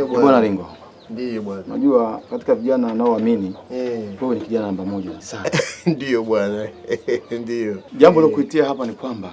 Ndio bwana Ringo. Ndio bwana. Unajua katika vijana wanaoamini wewe ni kijana namba 1 sana. Ndio bwana. Ndio. Jambo la kuitia hapa ni kwamba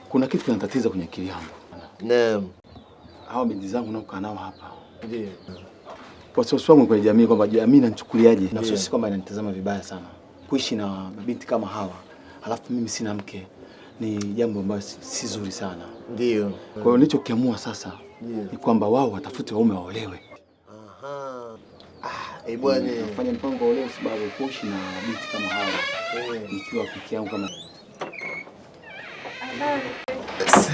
kuna kitu kinatatiza kwenye akili yangu. Naam. Hao binti zangu naokaa nao hapa. Ndio. Wasiwasi wangu kwenye jamii kwamba jamii inanichukuliaje na wasiwasi kwamba inanitazama vibaya sana. Kuishi na mabinti kama hawa, halafu mimi sina mke, ni jambo ambalo si zuri sana. Ndio. Kwa hiyo nilichokiamua sasa ni kwamba wao watafute waume waolewe. Bwana, fanya mpango leo sababu kuishi na binti kama hawa. Nikiwa peke yangu kama.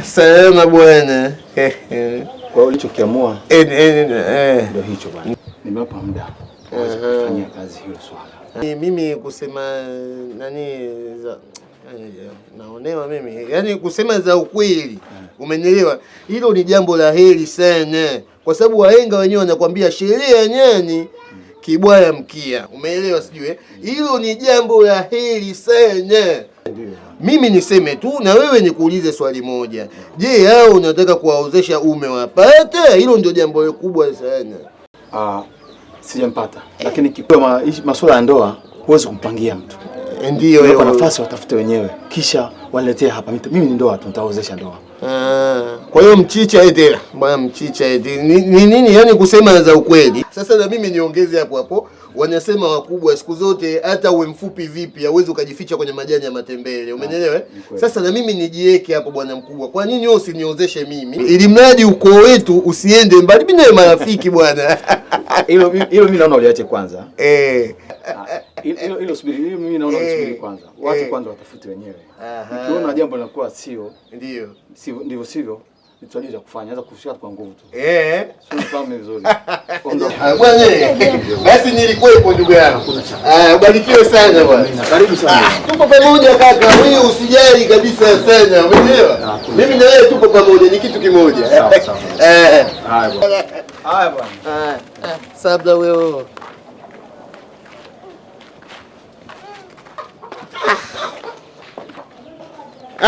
Salama bwana. Kwa hiyo nilichokiamua ndio hicho bwana. Nimewapa muda kufanya kazi hiyo swala. Mimi kusema naonewa mimi. Yaani kusema za ukweli. Umenielewa? Hilo ni jambo la heri sana. Kwa sababu wahenga wenyewe wanakuambia sheria ya nyani kibwaya mkia. Umeelewa sijui? Hilo ni jambo la heri sana. Mimi niseme tu na wewe nikuulize swali moja. Je, hao unataka kuwaozesha umewapata? Hilo ndio jambo kubwa sana. Sijampata. Lakini kikiwa masuala ya ndoa huwezi kumpangia mtu. Ndio kwa nafasi watafute wenyewe. Kisha waniletee hapa. Mimi ni ndoa tu nitaozesha ndoa. Kwa hiyo mchicha eti bwana mchicha eti ni nini yani kusema za ukweli. Sasa na mimi niongeze hapo. Wanasema wakubwa siku zote hata uwe mfupi vipi hauwezi ukajificha kwenye majani ya matembele. Umenielewa? Sasa na mimi nijiweke hapo bwana mkubwa. Kwa nini wewe usiniozeshe mimi? Ili mradi ukoo wetu usiende mbali. Mimi nawe marafiki bwana. Hilo mimi naona uliache kwanza. Hilo subiri mimi naona usubiri kwanza. Watu kwanza watafute wenyewe. Ukiona jambo linakuwa sio ndivyo sivyo nitajua kufanya hata kushika kwa nguvu tu. Sio fahamu vizuri. Bwana basi nilikuwepo ndugu yangu. Ubarikiwe sana bwana. Karibu sana. Tupo pamoja kaka. Wewe usijali kabisa sana. Umeelewa? Mimi na wewe tupo pamoja ni kitu kimoja. Sawa. Haya bwana. Haya bwana. Sabda wewe.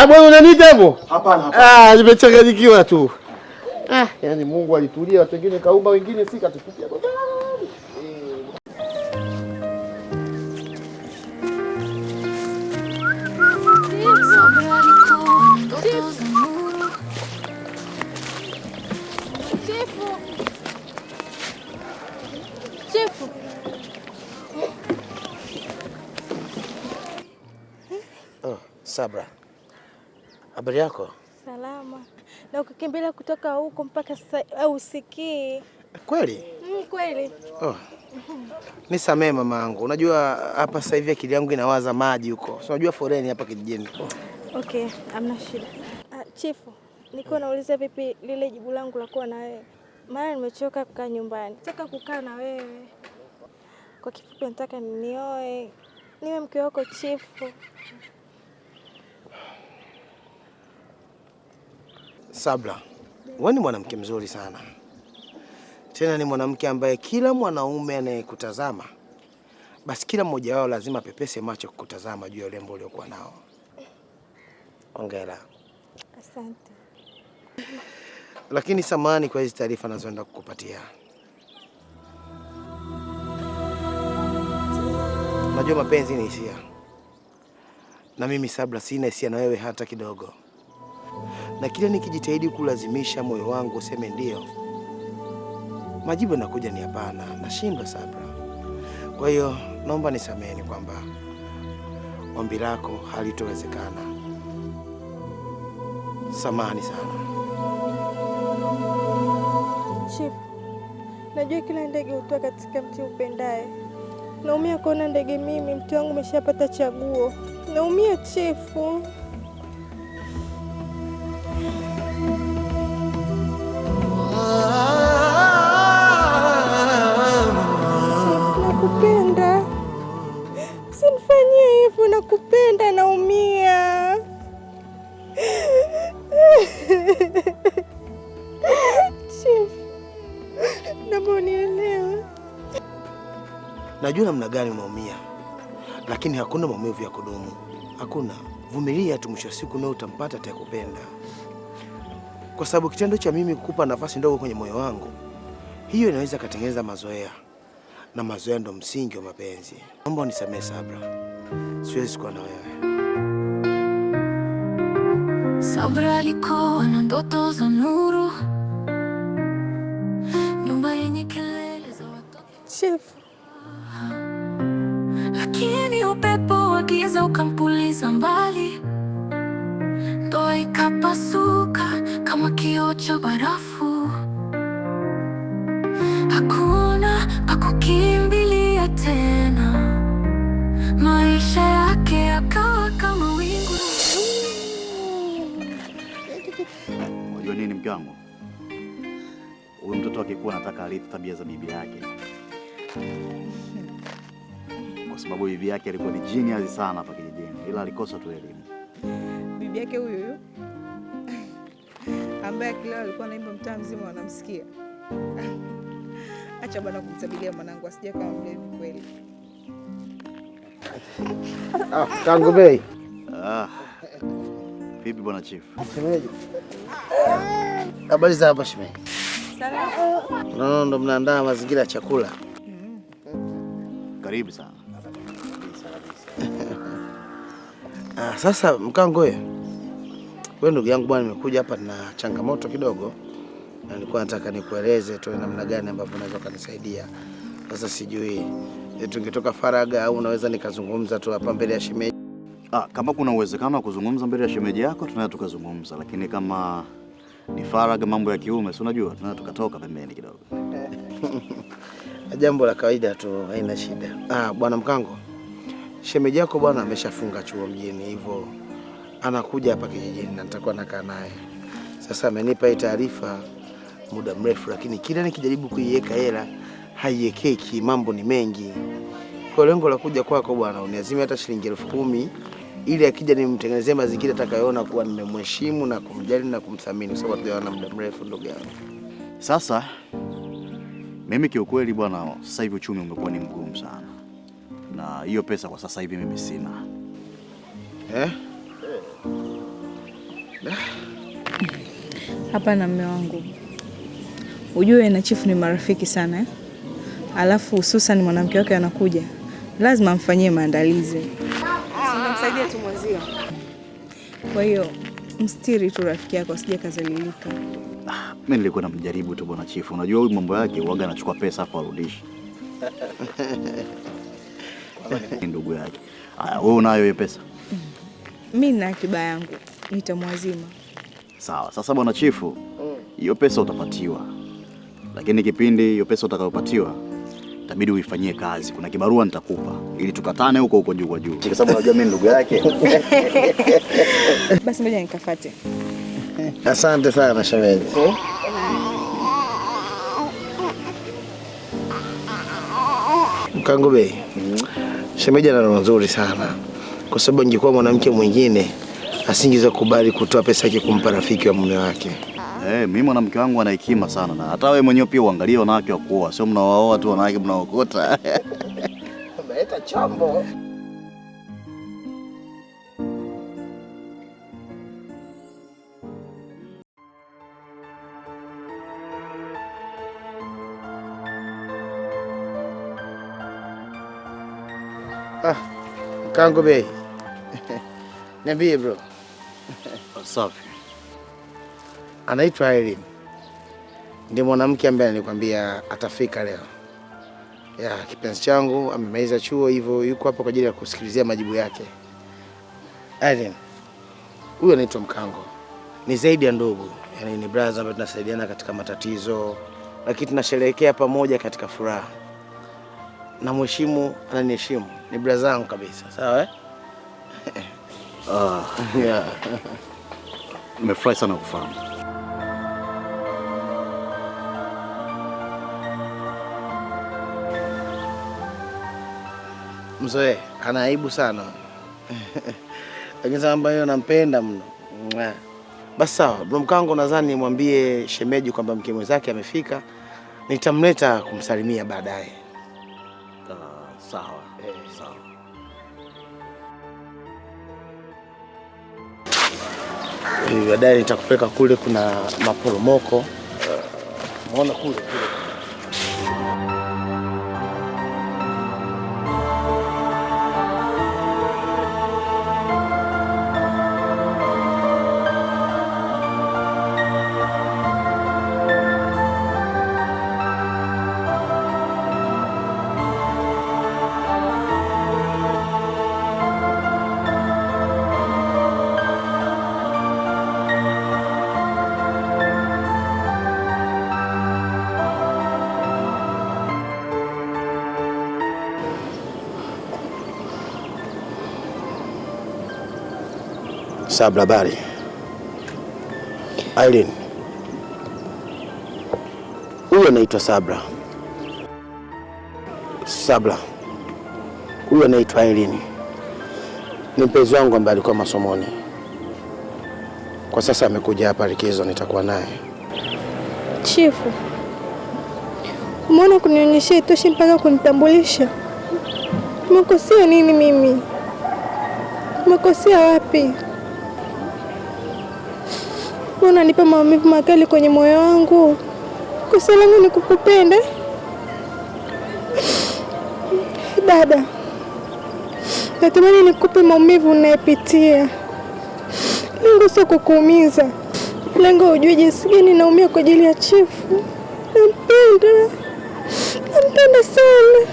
Bwana unaniita hapo? Hapana. Nimechanganyikiwa tu. Yaani Mungu alitulia watu wengine kaumba wengine si katupia baba. Chifu. Sabra. Habari yako? Salama. Na ukikimbilia kutoka huko mpaka sasa usikii. Kweli? Kweli. Nisamee mamangu. Unajua hapa sasa hivi akili yangu inawaza maji huko. Unajua foreni hapa kijijini. Okay, hamna shida. Chifu, niko nauliza vipi lile jibu langu la kuwa na wewe. Maana nimechoka kukaa nyumbani. Nataka kukaa na wewe. Kwa kifupi nataka nioe. Niwe mke wako chifu. Sabra, wewe ni mwanamke mzuri sana. Tena ni mwanamke ambaye kila mwanaume anayekutazama basi kila mmoja wao lazima pepese macho kukutazama juu ya urembo uliokuwa nao. Hongera. Asante. Lakini samahani kwa hizo taarifa nazoenda kukupatia. Najua mapenzi ni hisia. Na mimi Sabra sina hisia na wewe hata kidogo. Na kila nikijitahidi kulazimisha moyo wangu useme ndio, majibu yanakuja ni hapana. Nashindwa Sabra. Kwa hiyo naomba nisameheni kwamba ombi lako halitowezekana. Samahani sana. Chief, najua kila ndege hutoka katika mti upendaye. Naumia kuona ndege mimi mti wangu umeshapata chaguo. Naumia chifu. Nakupenda. Usinifanyie hivyo, nakupenda, naumia. Chief, naomba unielewe. Najua namna gani unaumia, lakini hakuna maumivu ya kudumu. Hakuna. Vumilia tu, mwisho wa siku nawe utampata atakupenda. Kwa sababu kitendo cha mimi kukupa nafasi ndogo kwenye moyo wangu hiyo inaweza kutengeneza mazoea, na mazoea ndo msingi wa mapenzi. Naomba unisamehe Sabra, siwezi kuwa na wewe. Sabra alikuwa na ndoto za nuru, nyumba yenye kelele za watoto. Chief, lakini upepo wa giza ukampuliza mbali, ndoa ikapasuka kama kioo cha barafu. Hakuna pa kukimbilia tena, maisha yake yakawa kama wingu. Unajua nini mke wangu? Huyu mtoto akikuwa anataka arithi tabia za bibi yake, kwa sababu bibi yake alikuwa ni genius sana hapa kijijini, ila alikosa tu elimu. Bibi yake huyu ambaye akileo alikuwa anaimba mtaa mzima wanamsikia. Acha bwana kumsabilia mwanangu asije kama mlevi kweli. Kangu Bey. Vipi bwana Chief? Shemeji. Habari za hapa shemeji? Salama. Naona ndo mnaandaa mazingira ya chakula. Karibu sana. Sasa mkango wewe ndugu yangu bwana, nimekuja hapa na changamoto kidogo, na nilikuwa nataka nikueleze tu namna gani ambavyo unaweza kunisaidia. Sasa sijui tungetoka faraga au unaweza nikazungumza tu hapa mbele ya shemeji. Kama kuna uwezekano wa kuzungumza mbele ya shemeji yako tunaweza tukazungumza, lakini kama ni faraga, mambo ya kiume, si unajua, tunaweza tukatoka pembeni kidogo. Jambo la kawaida tu, haina shida. Bwana Mkango, shemeji yako bwana ameshafunga chuo mjini, hivyo anakuja hapa kijijini na nitakuwa nakaa naye. Sasa amenipa hii taarifa muda mrefu, lakini kila nikijaribu kuiweka hela haiwekeki, mambo ni mengi. Kwa lengo la kuja kwako bwana, uniazime hata shilingi 10,000 ili akija nimtengenezee mazingira atakayoona kuwa nimemheshimu na kumjali na kumthamini, sababu tujaona muda mrefu ndugu yangu. Sasa mimi kiukweli bwana, sasa hivi uchumi umekuwa ni mgumu sana, na hiyo pesa kwa sasa hivi mimi sina. Hapana mume wangu. Ujue na Chifu ni marafiki sana Alafu hususan mwanamke wake anakuja, lazima amfanyie maandalizi. Sinamsaidia tu mwenzio. Kwa hiyo mstiri tu rafiki yako asije kazalilika. Mimi nilikuwa namjaribu tu bwana Chifu. Unajua huyu mambo yake huaga anachukua pesa hapo arudishi. Ndugu yake. Wewe unayo hiyo pesa? Mimi na akiba yangu nitamwazima. Sawa. Sasa bwana Chifu, hiyo pesa utapatiwa. Lakini kipindi hiyo pesa utakayopatiwa itabidi uifanyie kazi. Kuna kibarua nitakupa ili tukatane huko juu kwa juu. Kwa sababu unajua mimi ndugu yake. Basi ngoja nikafuate. Asante sana shemeji. Mkango Bey. Shemeji ana roho nzuri sana. Kwa sababu ingekuwa mwanamke mwingine asingeweza kubali kutoa pesa yake kumpa rafiki wa mume wake. Mimi mwanamke wangu ana hekima sana, na hata wewe mwenyewe pia uangalie wanawake wa kuoa, sio mnaoa tu wanawake mnaokota. Umeleta chombo. Mkango Bey. Niambie bro. Safi. Anaitwa Irene. Ndiye mwanamke ambaye nilikwambia atafika leo. Kipenzi changu amemaliza chuo, hivyo yuko hapa kwa ajili ya kusikilizia majibu yake. Irene. Huyu anaitwa Mkango. Ni zaidi ya ndugu. Yaani ni brother ambaye tunasaidiana katika matatizo, lakini tunasherehekea pamoja katika furaha. Na mheshimu, ananiheshimu. Ni brother wangu kabisa. Sawa yeah. Nimefurahi sana kufahamu. Mzee, ana aibu sana. Lakini sababu hiyo nampenda mno. Basi sawa, bro Mkango, nadhani nimwambie shemeji kwamba mke mwenzake amefika. Nitamleta kumsalimia baadaye. Sawa. Sawa. Baadaye nitakupeleka kule, kuna maporomoko. Unaona kule. Sabra, bari. Aileen. Huyo anaitwa Sabra. Sabra. Huyo anaitwa Aileen. Ni mpenzi wangu ambaye alikuwa masomoni. Kwa sasa amekuja hapa likizo, nitakuwa naye. Chifu, umeona kunionyesha itoshi mpaka kunitambulisha? Umekosea nini mimi? Umekosea wapi? Unanipa maumivu makali kwenye moyo wangu. Kosa langu ni kukupenda? Dada, natamani nikupe maumivu unayopitia. Lengo sio kukuumiza. Lengo ujue jinsi gani naumia kwa ajili ya Chifu. Nampenda. Nampenda sana.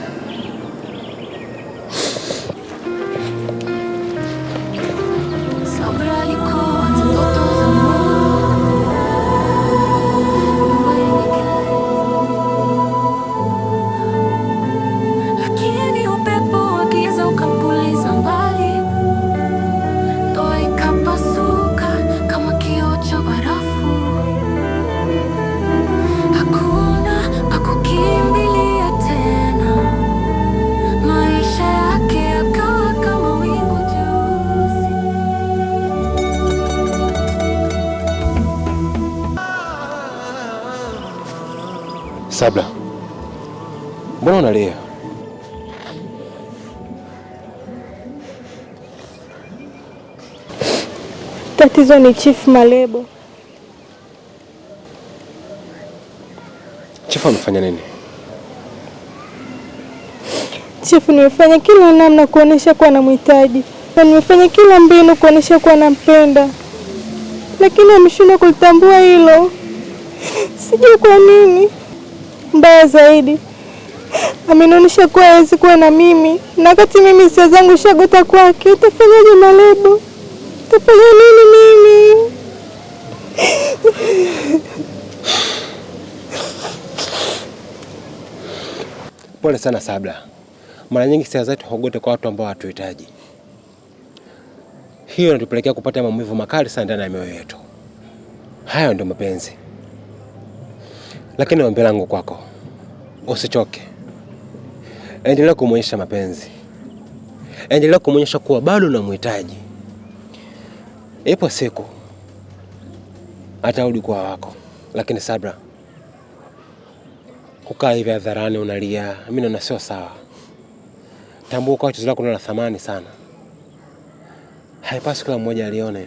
Sabra, mbona unalia? Tatizo ni Chief Malebo. Chief amefanya nini? Chief, nimefanya kila namna kuonesha kuwa namhitaji. Na nimefanya kila mbinu kuonesha kuwa nampenda. Lakini ameshindwa kulitambua hilo. Sijui kwa nini. Mbaya zaidi, amenionyesha kuwa hawezi kuwa na mimi, na wakati mimi hisia zangu shagota kwake. Utafanyaje Malebo? Utafanya nini mimi? Pole sana Sabra. Mara nyingi hisia zetu hugote kwa watu ambao hatuhitaji. Hiyo inatupelekea kupata maumivu makali sana ndani ya mioyo yetu. Hayo ndio mapenzi. Lakini ombi langu kwako, usichoke. Endelea kumuonyesha mapenzi. Endelea kumuonyesha kuwa bado unamhitaji. Ipo siku atarudi kwa wako. Lakini Sabra, kukaa hivi hadharani unalia, mimi naona sio sawa. Tambua kwa chozi lako lina thamani sana. Haipaswi kila mmoja alione.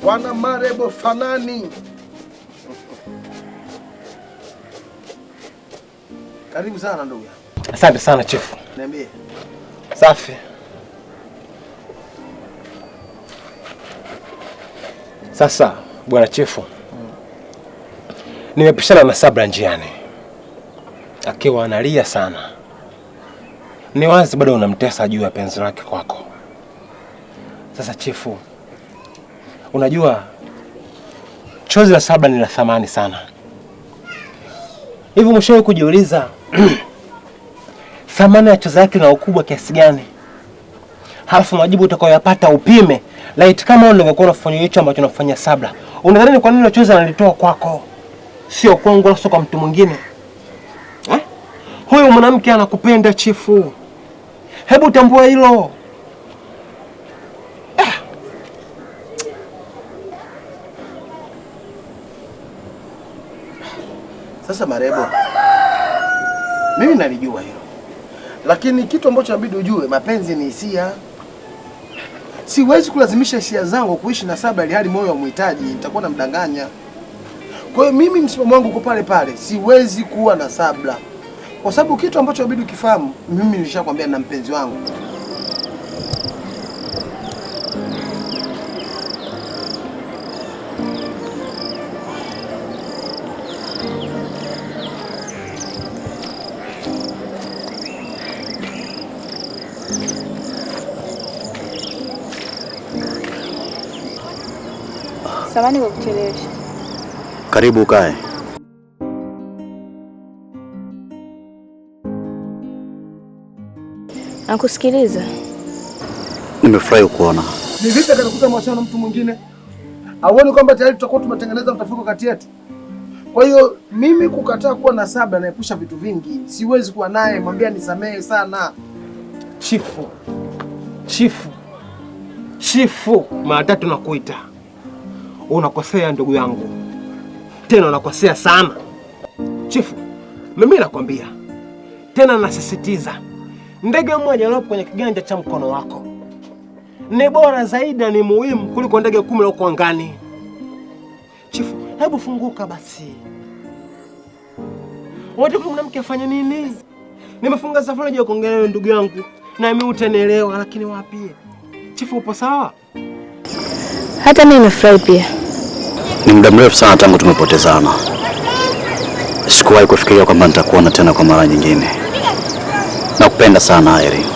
Bwana Malebo Fanani. Karibu sana ndugu. Asante sana Chief. Niambie. Safi. Sasa bwana Chief, nimepishana na Sabra njiani akiwa analia sana. Ni wazi bado unamtesa juu ya penzi lake kwako. Sasa Chief, unajua chozi la Sabra ni la thamani sana. Hivi mshawahi kujiuliza thamani ya chozi lake na ukubwa kiasi gani? Halafu majibu utakayoyapata upime. Laiti kama ungekuwa unafanya hicho ambacho unafanya Sabra, unadhani kwa nini chozi analitoa kwako? Sio kwangu wala sio kwa mtu mwingine. Huyu mwanamke anakupenda Chief. Hebu tambua hilo. Sasa Malebo, mimi nalijua hilo, lakini kitu ambacho inabidi ujue, mapenzi ni hisia. Siwezi kulazimisha hisia zangu kuishi na Sabra ili hali moyo wa muhitaji, nitakuwa namdanganya. Kwa hiyo mimi msimamo wangu uko pale pale, siwezi kuwa na Sabla. Kwa sababu kitu ambacho inabidi ukifahamu, mimi nilishakwambia na mpenzi wangu. Samahani kwa kuchelewesha. Karibu ukae. Nakusikiliza. Nimefurahi kuona. Ni vipi atakuta mawasiliano na mtu mwingine? Auoni kwamba tayari tutakuwa tumetengeneza mtafuko kati yetu? Kwa hiyo mimi kukataa kuwa na Sabla naepusha vitu vingi. Siwezi kuwa naye, mwambia nisamehe sana. Chifu, mara 3 nakuita. Unakosea ndugu yangu. Tena unakosea sana. Chifu, mimi nakwambia. Tena nasisitiza. Ndege mmoja iliyopo kwenye kiganja cha mkono wako ni bora zaidi na ni muhimu kuliko ndege 10 huko angani. Chifu, hebu funguka basi. Unataka mwanamke afanye nini? Nimefunga safari ya kuongea na ndugu yangu na mimi utanielewa, lakini wapi? Chifu, upo sawa? Hata mimi nimefurahi pia. Ni muda mrefu sana tangu tumepotezana. Sikuwahi kufikiria kwamba nitakuona tena kwa mara nyingine. Nakupenda sana Irene.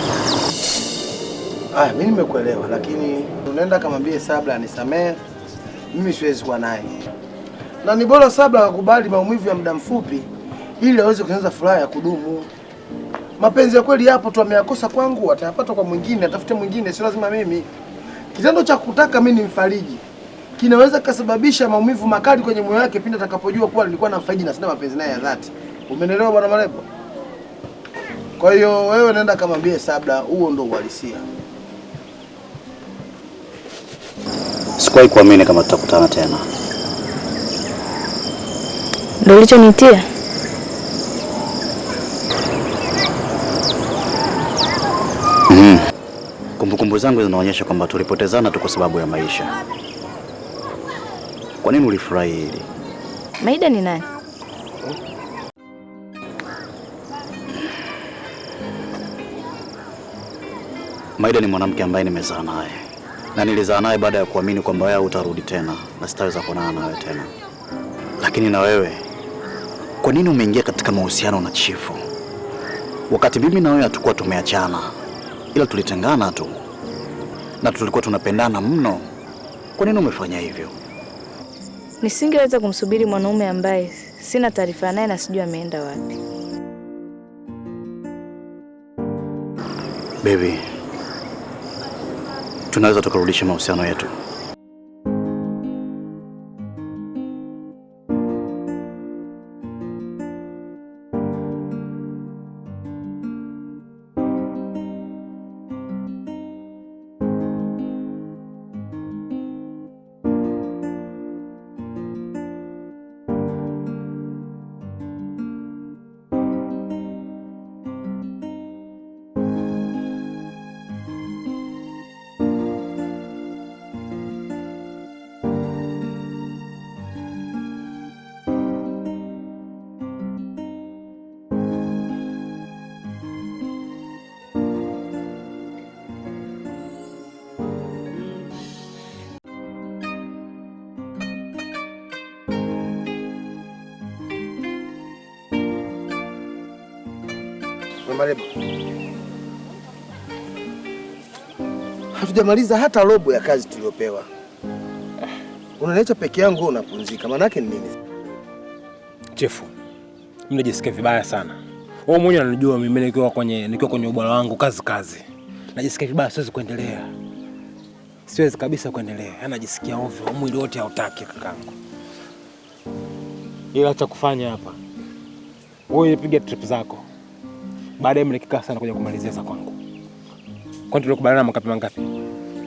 Mimi nimekuelewa, lakini unaenda kamwambie Sabla anisamehe. Mimi siwezi kuwa naye. Na ni bora Sabla akakubali maumivu ya muda mfupi ili aweze kuanza furaha ya kudumu. Mapenzi ya kweli hapo tu ameyakosa kwangu, atayapata kwa mwingine, atafute mwingine, sio lazima mimi. Kitendo cha kutaka mimi nimfariji kinaweza kusababisha maumivu makali kwenye moyo wake pindi atakapojua kuwa nilikuwa namfariji na sina mapenzi naye ya dhati. Umenielewa bwana Malepo? Kwa hiyo wewe nenda kamwambie Sabla, huo ndo uhalisia. Sikuwahi kuamini kama tutakutana tena. Ndio ulichonitia? Kumbukumbu zangu zinaonyesha kwamba tulipotezana tu kwa sababu ya maisha. Kwa nini ulifurahi hili? Maida ni nani? Maida ni mwanamke ambaye nimezaa naye. Na nilizaa naye baada ya kuamini kwamba wewe utarudi tena na sitaweza kuonana nawe tena. Lakini na wewe, kwa nini umeingia katika mahusiano na Chifu? Wakati mimi na wewe hatukuwa tumeachana, ila tulitengana tu. Na tulikuwa tunapendana mno. Kwa nini umefanya hivyo? Nisingeweza kumsubiri mwanaume ambaye sina taarifa naye na sijui ameenda wapi. Baby, tunaweza tukarudisha mahusiano yetu. Malepo, hatujamaliza hata robo ya kazi tuliyopewa. Unaniacha peke yangu unapunzika. Maana yake ni nini? Chifu, mimi najisikia vibaya sana. Wewe mwenyewe unajua mimi nikiwa kwenye ubora wangu kazi. Najisikia vibaya, siwezi kuendelea. Siwezi kabisa kuendelea. Najisikia ovyo, mwili wote hautaki kakangu. Ila acha kufanya hapa. Wewe piga trip zako. Baadaye mnikikaa sana kuja kumalizia za kwangu. Kwani tulikubaliana mangapi mangapi?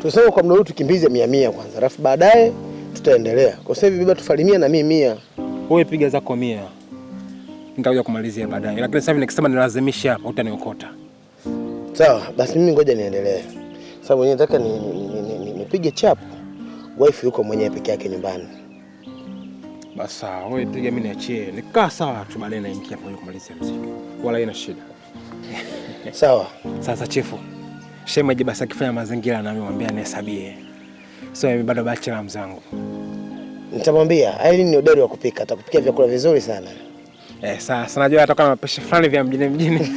Tuseme kwa muda huu tukimbize 100 kwanza, alafu baadaye tutaendelea. Kwa sasa hivi baba tufalimia na mimi 100. Wewe piga zako 100. Nitakuja kumalizia baadaye. Lakini sasa hivi nikisema nilazimisha hapa utaniokota. Sawa, basi mimi ngoja niendelee. Sasa mwenyewe nataka nipige chapu. Wife yuko mwenyewe peke yake nyumbani. Basi wewe piga, mimi niachie. Nikaa sawa tu, baadaye naingia hapo kumalizia mzigo. Wala haina shida. Sawa. Sasa chifu, shemeji basi akifanya mazingira na mwambie anihesabie. Sio mimi bado bachelor mzangu. Nitamwambia, Aileen ni hodari wa kupika, atakupikia vyakula vizuri sana. Sasa najua hata kama mapishi fulani vya mjini.